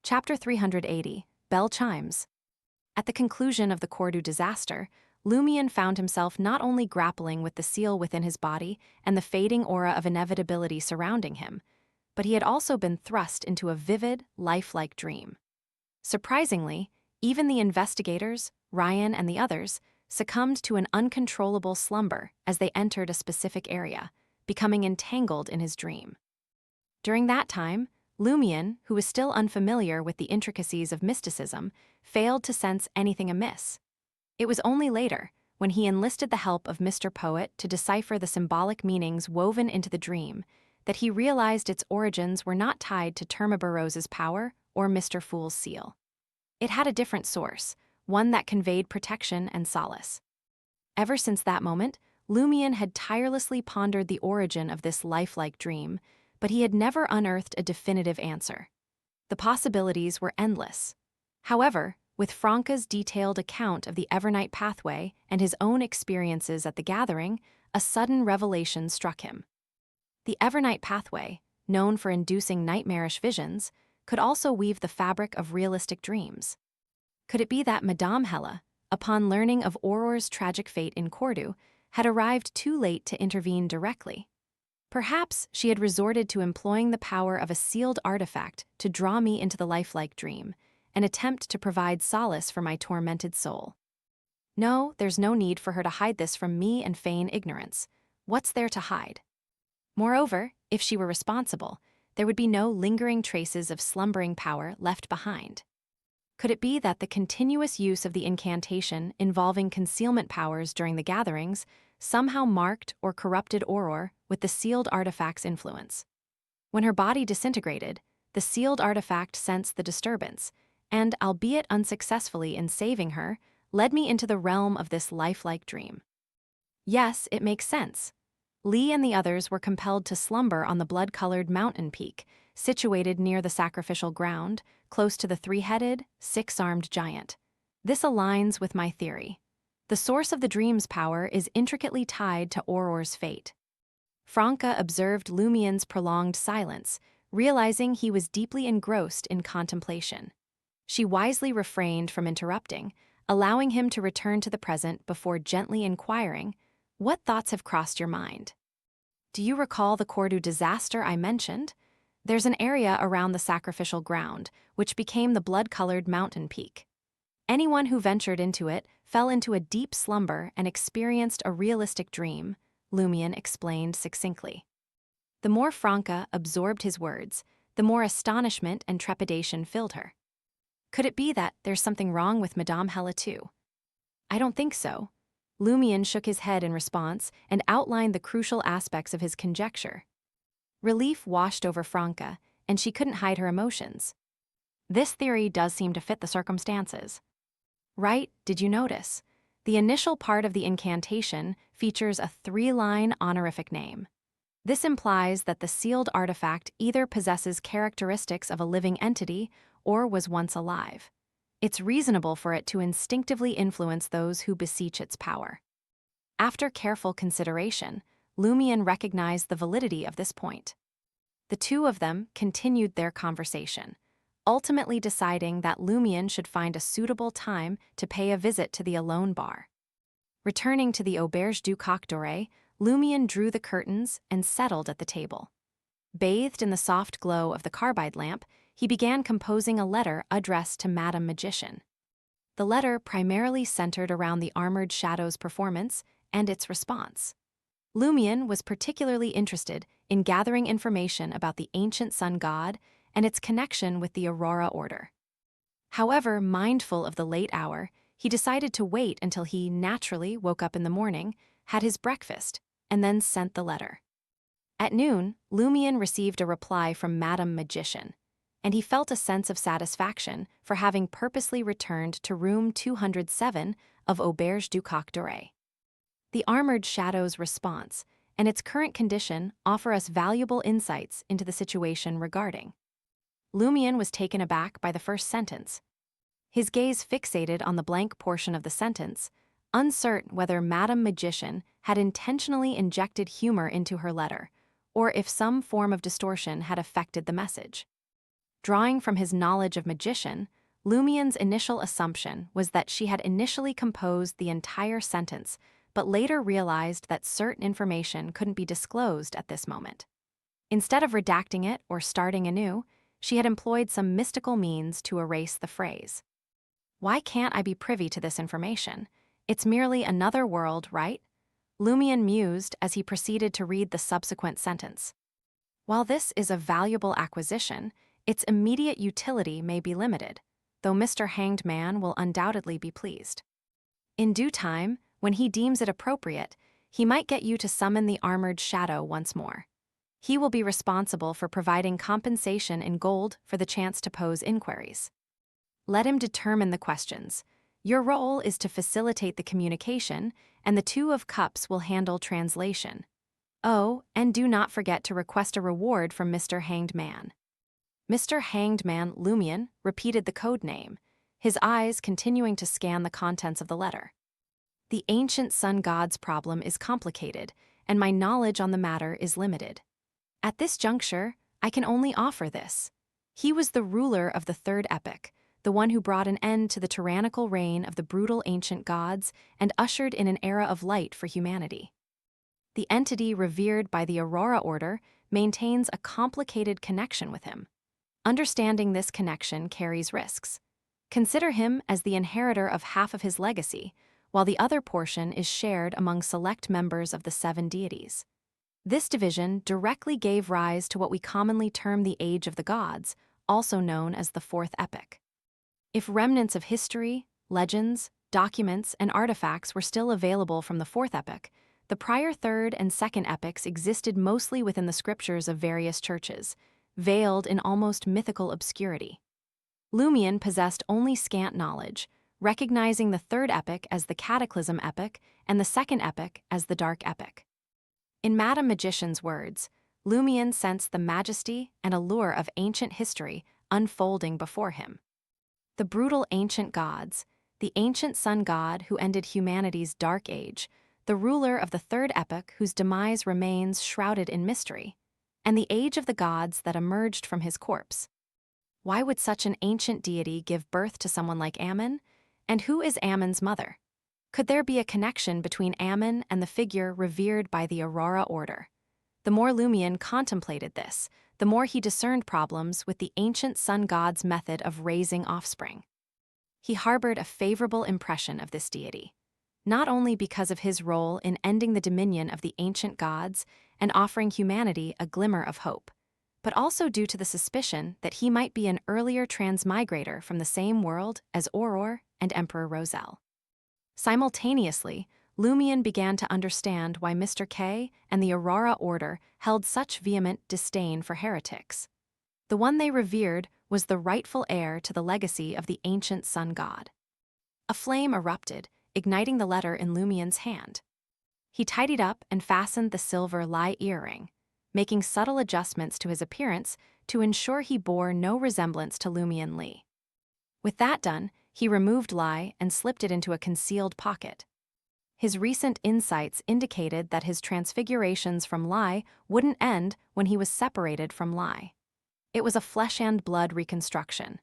Chapter 380, Bell Chimes. At the conclusion of the Cordu disaster, Lumion found himself not only grappling with the seal within his body and the fading aura of inevitability surrounding him, but he had also been thrust into a vivid, lifelike dream. Surprisingly, even the investigators, Ryan and the others, succumbed to an uncontrollable slumber as they entered a specific area, becoming entangled in his dream. During that time, Lumion, who was still unfamiliar with the intricacies of mysticism, failed to sense anything amiss. It was only later, when he enlisted the help of Mr. Poet to decipher the symbolic meanings woven into the dream, that he realized its origins were not tied to Termaburose's power or Mr. Fool's seal. It had a different source, one that conveyed protection and solace. Ever since that moment, Lumion had tirelessly pondered the origin of this lifelike dream, but he had never unearthed a definitive answer. The possibilities were endless. However, with Franca's detailed account of the Evernight pathway and his own experiences at the gathering, a sudden revelation struck him. The Evernight pathway, known for inducing nightmarish visions, could also weave the fabric of realistic dreams. Could it be that Madame Hella, upon learning of Auror's tragic fate in Cordu, had arrived too late to intervene directly? Perhaps she had resorted to employing the power of a sealed artifact to draw me into the lifelike dream, an attempt to provide solace for my tormented soul. No, there's no need for her to hide this from me and feign ignorance. What's there to hide? Moreover, if she were responsible, there would be no lingering traces of slumbering power left behind. Could it be that the continuous use of the incantation involving concealment powers during the gatherings somehow marked or corrupted Auror with the sealed artifact's influence? When her body disintegrated, the sealed artifact sensed the disturbance, and, albeit unsuccessfully in saving her, led me into the realm of this lifelike dream. Yes, it makes sense. Lee and the others were compelled to slumber on the blood-colored mountain peak, situated near the sacrificial ground, close to the three-headed, six-armed giant. This aligns with my theory. The source of the dream's power is intricately tied to Auror's fate. Franca observed Lumion's prolonged silence, realizing he was deeply engrossed in contemplation. She wisely refrained from interrupting, allowing him to return to the present before gently inquiring, "What thoughts have crossed your mind? Do you recall the Cordu disaster I mentioned? There's an area around the sacrificial ground, which became the blood-colored mountain peak. Anyone who ventured into it fell into a deep slumber and experienced a realistic dream," Lumion explained succinctly. The more Franca absorbed his words, the more astonishment and trepidation filled her. Could it be that there's something wrong with Madame Hella too? I don't think so. Lumion shook his head in response and outlined the crucial aspects of his conjecture. Relief washed over Franca, and she couldn't hide her emotions. This theory does seem to fit the circumstances. Right, did you notice? The initial part of the incantation features a three-line honorific name. This implies that the sealed artifact either possesses characteristics of a living entity or was once alive. It's reasonable for it to instinctively influence those who beseech its power. After careful consideration, Lumion recognized the validity of this point. The two of them continued their conversation, ultimately deciding that Lumion should find a suitable time to pay a visit to the Alone Bar. Returning to the Auberge du Coq Doré, Lumion drew the curtains and settled at the table. Bathed in the soft glow of the carbide lamp, he began composing a letter addressed to Madame Magician. The letter primarily centered around the Armored Shadow's performance and its response. Lumion was particularly interested in gathering information about the ancient sun god and its connection with the Aurora Order. However, mindful of the late hour, he decided to wait until he naturally woke up in the morning, had his breakfast, and then sent the letter. At noon, Lumion received a reply from Madame Magician, and he felt a sense of satisfaction for having purposely returned to room 207 of Auberge du Coq Doré. The Armored Shadow's response and its current condition offer us valuable insights into the situation regarding. Lumion was taken aback by the first sentence. His gaze fixated on the blank portion of the sentence, uncertain whether Madame Magician had intentionally injected humor into her letter, or if some form of distortion had affected the message. Drawing from his knowledge of magician, Lumien's initial assumption was that she had initially composed the entire sentence, but later realized that certain information couldn't be disclosed at this moment. Instead of redacting it or starting anew, she had employed some mystical means to erase the phrase. Why can't I be privy to this information? It's merely another world, right? Lumien mused as he proceeded to read the subsequent sentence. While this is a valuable acquisition, its immediate utility may be limited, though Mr. Hanged Man will undoubtedly be pleased. In due time, when he deems it appropriate, he might get you to summon the armored shadow once more. He will be responsible for providing compensation in gold for the chance to pose inquiries. Let him determine the questions. Your role is to facilitate the communication, and the Two of Cups will handle translation. Oh, and do not forget to request a reward from Mr. Hanged Man. Mr. Hanged Man Lumien repeated the code name, his eyes continuing to scan the contents of the letter. The ancient sun god's problem is complicated, and my knowledge on the matter is limited. At this juncture, I can only offer this. He was the ruler of the third epoch, the one who brought an end to the tyrannical reign of the brutal ancient gods and ushered in an era of light for humanity. The entity revered by the Aurora Order maintains a complicated connection with him. Understanding this connection carries risks. Consider him as the inheritor of half of his legacy, while the other portion is shared among select members of the seven deities. This division directly gave rise to what we commonly term the Age of the Gods, also known as the Fourth Epoch. If remnants of history, legends, documents, and artifacts were still available from the Fourth Epoch, the prior Third and Second Epochs existed mostly within the scriptures of various churches, veiled in almost mythical obscurity. Lumien possessed only scant knowledge, recognizing the Third Epoch as the Cataclysm Epoch and the Second Epoch as the Dark Epoch. In Madame Magician's words, Lumien sensed the majesty and allure of ancient history unfolding before him. The brutal ancient gods, the ancient sun god who ended humanity's dark age, the ruler of the third epoch whose demise remains shrouded in mystery, and the age of the gods that emerged from his corpse. Why would such an ancient deity give birth to someone like Ammon? And who is Ammon's mother? Could there be a connection between Ammon and the figure revered by the Aurora Order? The more Lumien contemplated this, the more he discerned problems with the ancient sun god's method of raising offspring. He harbored a favorable impression of this deity, not only because of his role in ending the dominion of the ancient gods and offering humanity a glimmer of hope, but also due to the suspicion that he might be an earlier transmigrator from the same world as Auror and Emperor Roselle. Simultaneously, Lumien began to understand why Mr. K and the Aurora Order held such vehement disdain for heretics. The one they revered was the rightful heir to the legacy of the ancient sun god. A flame erupted, igniting the letter in Lumien's hand. He tidied up and fastened the silver Lai earring, making subtle adjustments to his appearance to ensure he bore no resemblance to Lumien Li. With that done, he removed Lai and slipped it into a concealed pocket. His recent insights indicated that his transfigurations from Lai wouldn't end when he was separated from Lai. It was a flesh and blood reconstruction.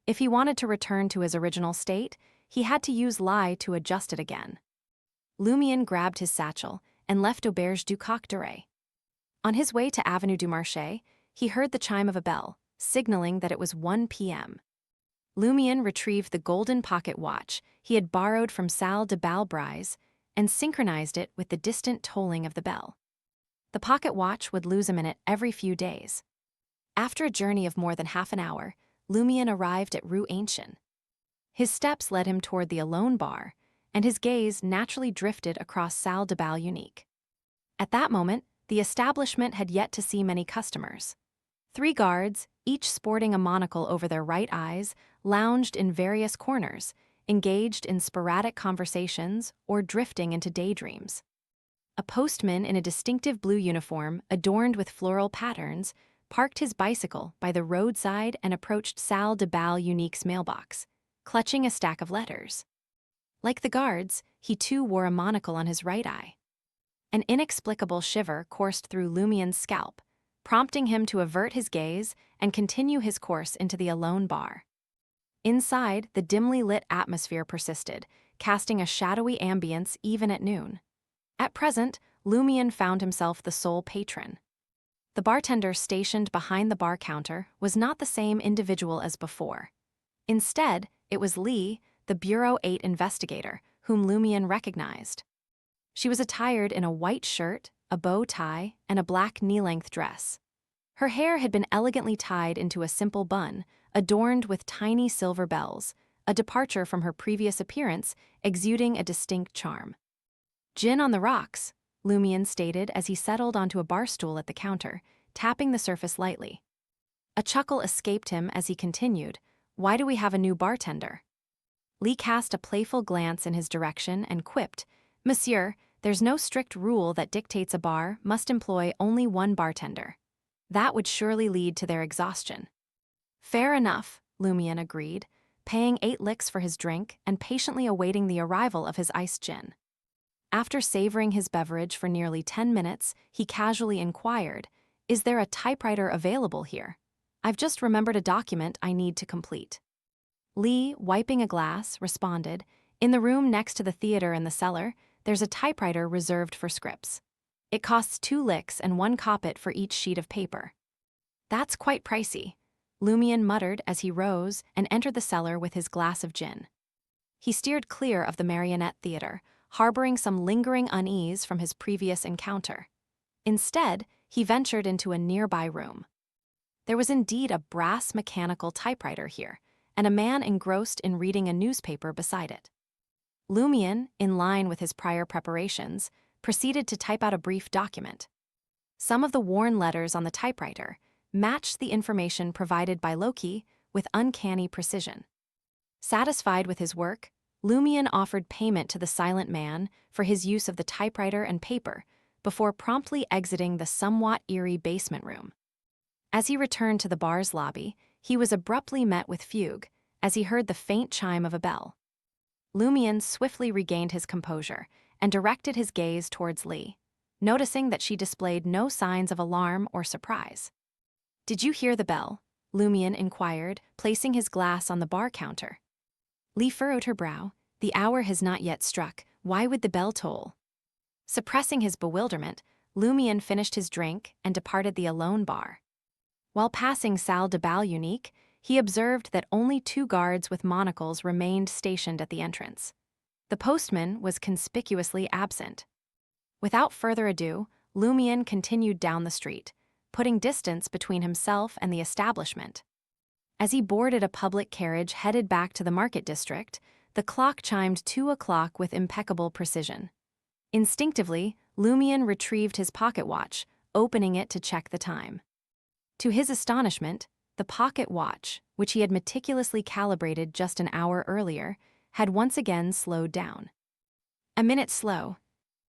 If he wanted to return to his original state, he had to use Lai to adjust it again. Lumien grabbed his satchel and left Auberge du Coq de Rey. On his way to Avenue du Marché, he heard the chime of a bell, signaling that it was 1 p.m. Lumien retrieved the golden pocket watch he had borrowed from Salle de Balbrise and synchronized it with the distant tolling of the bell. The pocket watch would lose a minute every few days. After a journey of more than half an hour, Lumien arrived at Rue Ancien. His steps led him toward the Alone Bar, and his gaze naturally drifted across Salle de Bal Unique. At that moment, the establishment had yet to see many customers. 3 guards, each sporting a monocle over their right eyes, lounged in various corners, engaged in sporadic conversations or drifting into daydreams. A postman in a distinctive blue uniform adorned with floral patterns parked his bicycle by the roadside and approached Salle de Bal Unique's mailbox, clutching a stack of letters. Like the guards, he too wore a monocle on his right eye. An inexplicable shiver coursed through Lumien's scalp, prompting him to avert his gaze and continue his course into the alone bar. Inside, the dimly lit atmosphere persisted, casting a shadowy ambience even at noon. At present, Lumian found himself the sole patron. The bartender stationed behind the bar counter was not the same individual as before. Instead, it was Lee, the Bureau 8 investigator, whom Lumian recognized. She was attired in a white shirt, a bow tie, and a black knee-length dress. Her hair had been elegantly tied into a simple bun, adorned with tiny silver bells, a departure from her previous appearance, exuding a distinct charm. "Gin on the rocks," Lumian stated as he settled onto a bar stool at the counter, tapping the surface lightly. A chuckle escaped him as he continued, "Why do we have a new bartender?" Lee cast a playful glance in his direction and quipped, "Monsieur, there's no strict rule that dictates a bar must employ only one bartender. That would surely lead to their exhaustion." "Fair enough," Lumian agreed, paying 8 licks for his drink and patiently awaiting the arrival of his iced gin. After savoring his beverage for nearly 10 minutes, he casually inquired, "Is there a typewriter available here? I've just remembered a document I need to complete." Lee, wiping a glass, responded, "In the room next to the theater in the cellar, there's a typewriter reserved for scripts. It costs 2 licks and 1 koppit for each sheet of paper." "That's quite pricey," Lumian muttered as he rose and entered the cellar with his glass of gin. He steered clear of the Marionette Theater, harboring some lingering unease from his previous encounter. Instead, he ventured into a nearby room. There was indeed a brass mechanical typewriter here, and a man engrossed in reading a newspaper beside it. Lumian, in line with his prior preparations, proceeded to type out a brief document. Some of the worn letters on the typewriter matched the information provided by Loki with uncanny precision. Satisfied with his work, Lumian offered payment to the silent man for his use of the typewriter and paper before promptly exiting the somewhat eerie basement room. As he returned to the bar's lobby, he was abruptly met with fugue as he heard the faint chime of a bell. Lumian swiftly regained his composure and directed his gaze towards Lee, noticing that she displayed no signs of alarm or surprise. "Did you hear the bell?" Lumian inquired, placing his glass on the bar counter. Lee furrowed her brow. "The hour has not yet struck. Why would the bell toll?" Suppressing his bewilderment, Lumian finished his drink and departed the alone bar. While passing Salle de Bal Unique, he observed that only 2 guards with monocles remained stationed at the entrance. The postman was conspicuously absent. Without further ado, Lumian continued down the street, putting distance between himself and the establishment. As he boarded a public carriage headed back to the market district, the clock chimed 2 o'clock with impeccable precision. Instinctively, Lumian retrieved his pocket watch, opening it to check the time. To his astonishment, the pocket watch, which he had meticulously calibrated just an hour earlier, had once again slowed down. "A minute slow,"